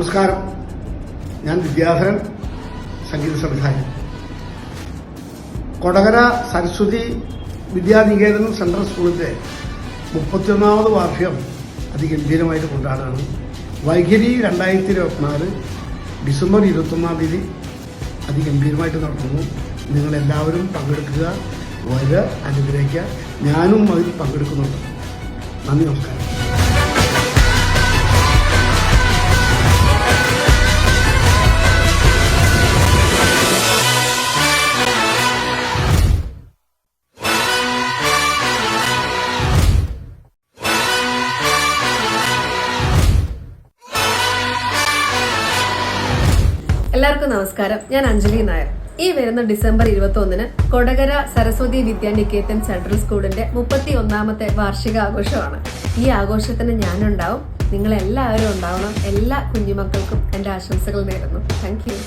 നമസ്കാരം. ഞാൻ വിദ്യാധരൻ, സംഗീത സംവിധായകൻ. കൊടകര സരസ്വതി വിദ്യാനികേതൻ സെൻട്രൽ സ്കൂളിന്റെ 31ാമത് വാർഷികം അതിഗംഭീരമായിട്ട് കൊണ്ടാടാണ്. വൈഖരി 2024 ഡിസംബർ 21 തീയതി അതിഗംഭീരമായിട്ട് നടത്തുന്നു. നിങ്ങളെല്ലാവരും പങ്കെടുക്കുക, വരെ അനുഗ്രഹിക്കുക. ഞാനും അതിൽ പങ്കെടുക്കുന്നുണ്ട്. നന്ദി, നമസ്കാരം. എല്ലാവർക്കും നമസ്കാരം. ഞാൻ അഞ്ജലി നായർ. ഈ വരുന്ന ഡിസംബർ 21 കൊടകര സരസ്വതി വിദ്യാനികേതൻ സെൻട്രൽ സ്കൂളിന്റെ 31ാമത്തെ വാർഷിക ആഘോഷമാണ്. ഈ ആഘോഷത്തിന് ഞാനുണ്ടാവും. നിങ്ങളെല്ലാവരും ഉണ്ടാവണം. എല്ലാ കുഞ്ഞുമക്കൾക്കും എന്റെ ആശംസകൾ നേരുന്നു. Thank you.